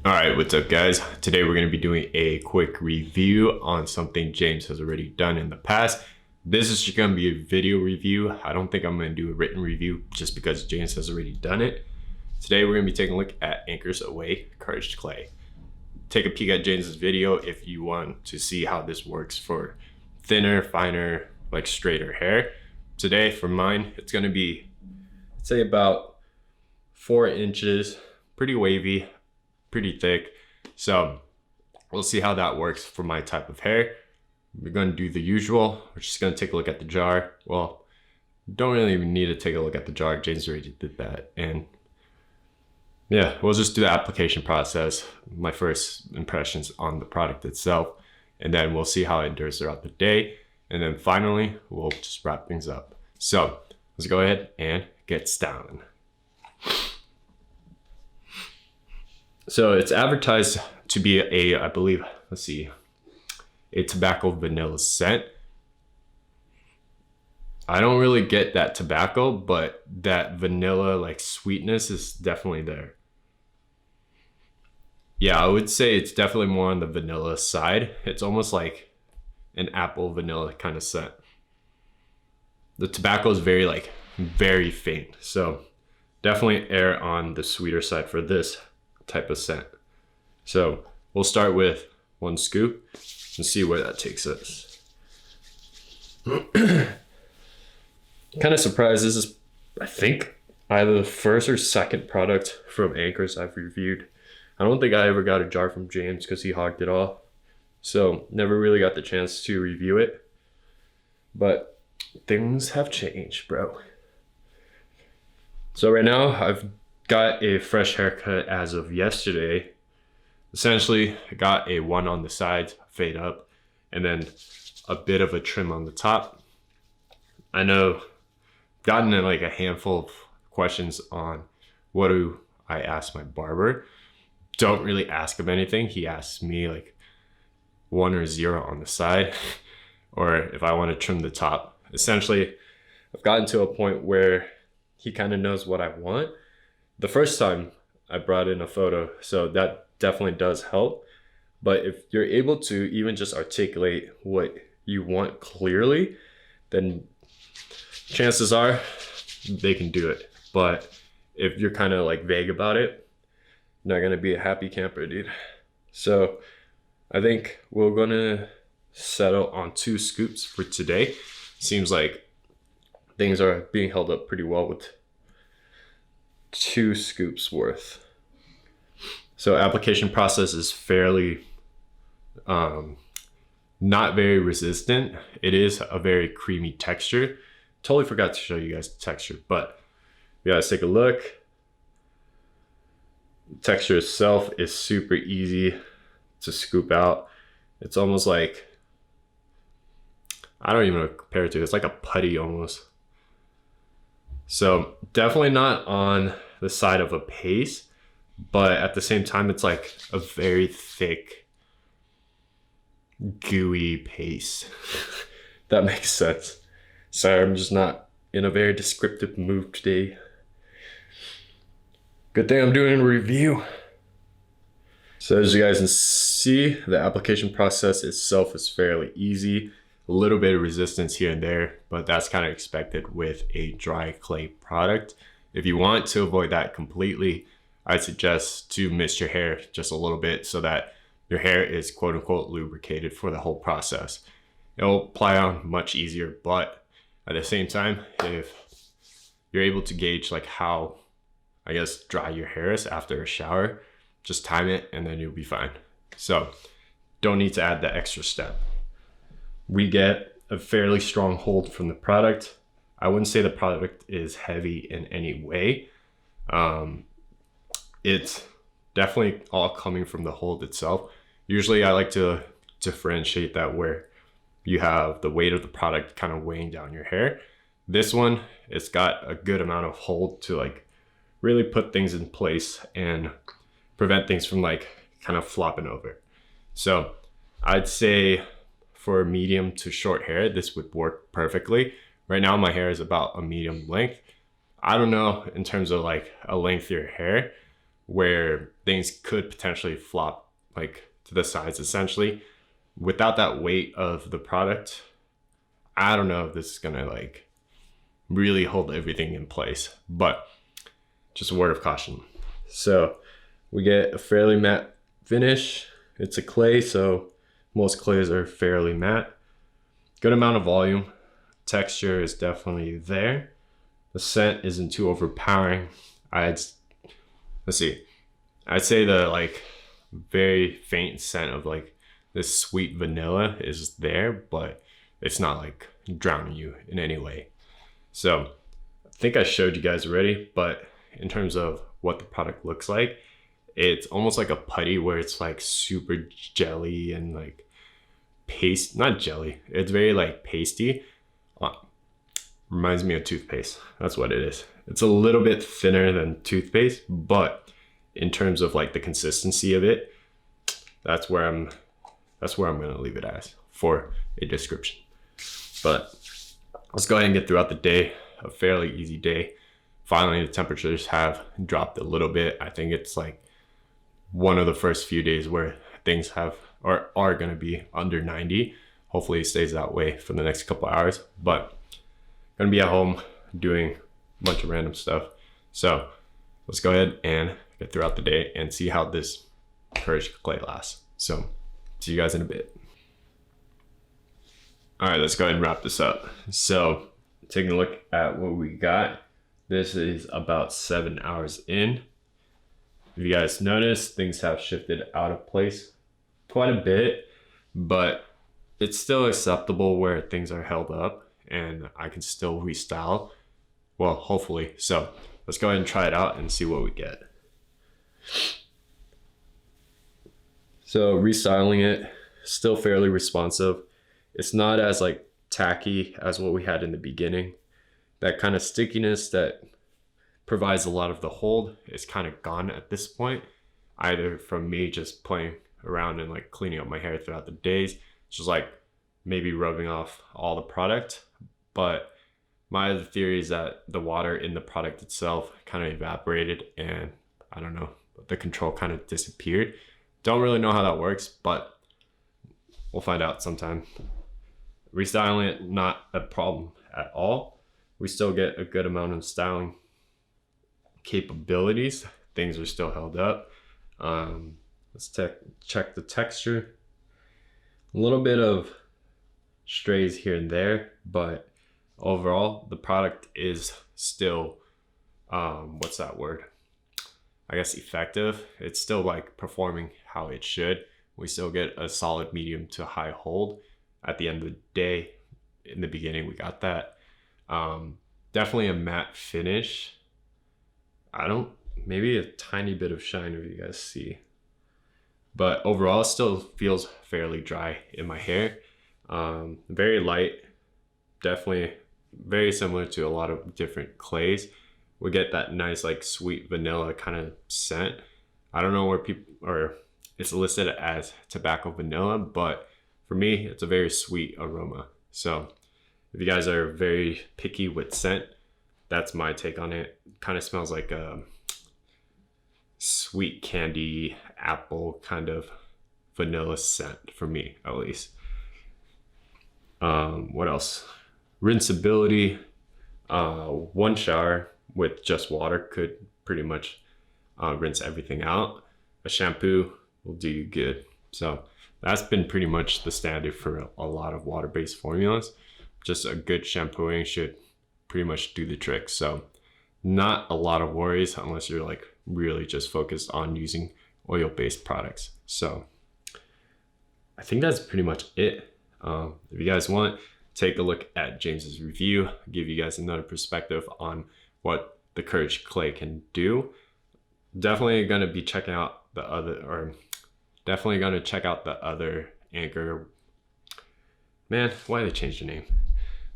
All right, what's up guys? Today we're going to be doing a quick review on something James has already done in the past. This is just going to be a video review. I don't think I'm going to do a written review just because James has already done it. Today we're going to be taking a look at Anchor's Aweigh Encouraged Clay. Take a peek at James's video if you want to see how this works for thinner, finer, like straighter hair. Today for mine, it's going to be, I'd say about 4 inches, pretty wavy, pretty thick. So we'll see how that works for my type of hair. We're going to do the usual. We're just going to take a look at the jar. Well, don't really even need to take a look at the jar. James already did that. And yeah, we'll just do the application process, my first impressions on the product itself, and then we'll see how it endures throughout the day. And then finally, we'll just wrap things up. So let's go ahead and get started. So it's advertised to be I believe, let's see, a tobacco vanilla scent. I don't really get that tobacco, but that vanilla like sweetness is definitely there. Yeah, I would say it's definitely more on the vanilla side. It's almost like an apple vanilla kind of scent. The tobacco is very faint. So definitely err on the sweeter side for this type of scent. So we'll start with 1 scoop and see where that takes us. Kind of surprised. This is, I think, either the first or second product from Anchor's I've reviewed. I don't think I ever got a jar from James because he hogged it all. So never really got the chance to review it. But things have changed, bro. So right now I've got a fresh haircut as of yesterday. Essentially, I got a 1 on the sides, fade up, and then a bit of a trim on the top. I know I've gotten like a handful of questions on what do I ask my barber. Don't really ask him anything. He asks me like 1 or 0 on the side, or if I want to trim the top. Essentially, I've gotten to a point where he kind of knows what I want. The first time I brought in a photo, so that definitely does help. But if you're able to even just articulate what you want clearly, then chances are they can do it. But if you're kind of like vague about it, you're not gonna be a happy camper, dude. So I think we're gonna settle on 2 scoops for today. Seems like things are being held up pretty well with 2 scoops worth. So application process is fairly not very resistant. It is a very creamy texture. Totally forgot to show you guys the texture, but yeah, let's take a look. The texture itself is super easy to scoop out. It's almost like, I don't even know what to compare it to. It's like a putty almost. So definitely not on the side of a paste, but at the same time, it's like a very thick, gooey paste. That makes sense. Sorry, I'm just not in a very descriptive mood today. Good thing I'm doing a review. So as you guys can see, the application process itself is fairly easy. A little bit of resistance here and there, but that's kind of expected with a dry clay product. If you want to avoid that completely, I'd suggest to mist your hair just a little bit so that your hair is quote unquote lubricated for the whole process. It'll apply on much easier, but at the same time, if you're able to gauge like how, I guess, dry your hair is after a shower, just time it and then you'll be fine. So don't need to add the extra step. We get a fairly strong hold from the product. I wouldn't say the product is heavy in any way. It's definitely all coming from the hold itself. Usually I like to differentiate that where you have the weight of the product kind of weighing down your hair. This one, it's got a good amount of hold to like really put things in place and prevent things from like kind of flopping over. So I'd say for medium to short hair, this would work perfectly. Right now my hair is about a medium length. I don't know in terms of like a lengthier hair, where things could potentially flop like to the sides essentially. Without that weight of the product, I don't know if this is gonna like really hold everything in place, but just a word of caution. So we get a fairly matte finish. It's a clay, so most clays are fairly matte. Good amount of volume. Texture is definitely there. The scent isn't too overpowering. Let's see. I'd say the like very faint scent of like this sweet vanilla is there, but it's not like drowning you in any way. So I think I showed you guys already, but in terms of what the product looks like, it's almost like a putty where it's like super jelly and like paste, not jelly. It's very like pasty. Reminds me of toothpaste. That's what it is. It's a little bit thinner than toothpaste, but in terms of like the consistency of it, that's where I'm gonna leave it as for a description. But let's go ahead and get throughout the day. A fairly easy day. Finally, the temperatures have dropped a little bit. I think it's like one of the first few days where things have or are gonna be under 90. Hopefully it stays that way for the next couple hours, but gonna be at home doing a bunch of random stuff. So let's go ahead and get throughout the day and see how this courage clay lasts. So see you guys in a bit. All right, let's go ahead and wrap this up. So taking a look at what we got, this is about 7 hours in. If you guys notice, things have shifted out of place quite a bit, but it's still acceptable where things are held up and I can still restyle. Well, hopefully. So let's go ahead and try it out and see what we get. So restyling it, still fairly responsive. It's not as like tacky as what we had in the beginning. That kind of stickiness that provides a lot of the hold is kind of gone at this point, either from me just playing around and like cleaning up my hair throughout the days, just like maybe rubbing off all the product. But my other theory is that the water in the product itself kind of evaporated and I don't know, the control kind of disappeared. Don't really know how that works, but we'll find out sometime. Restyling it, not a problem at all. We still get a good amount of styling capabilities. Things are still held up. Let's check the texture. A little bit of strays here and there, but overall the product is still what's that word? I guess effective. It's still like performing how it should. We still get a solid medium to high hold. At the end of the day, in the beginning we got that. Definitely a matte finish. Maybe a tiny bit of shine if you guys see. But overall, it still feels fairly dry in my hair. Very light, definitely very similar to a lot of different clays. We get that nice like sweet vanilla kind of scent. I don't know where it's listed as tobacco vanilla, but for me, it's a very sweet aroma. So if you guys are very picky with scent, that's my take on it. Kind of smells like a sweet candy apple kind of vanilla scent for me, at least. What else? Rinsability. One shower with just water could pretty much rinse everything out. A shampoo will do you good. So that's been pretty much the standard for a lot of water-based formulas. Just a good shampooing should pretty much do the trick. So not a lot of worries unless you're like really just focused on using oil-based products. So I think that's pretty much it. If you guys want, take a look at James's review. I'll give you guys another perspective on what the Courage Clay can do. Definitely gonna be checking out the other, Anchor. Man, why did they change the name?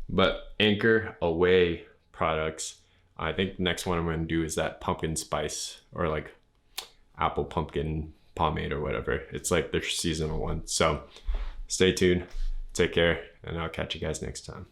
But Anchor Aweigh products. I think the next one I'm gonna do is that pumpkin spice or like apple pumpkin pomade or whatever. It's like their seasonal one. So stay tuned, take care, and I'll catch you guys next time.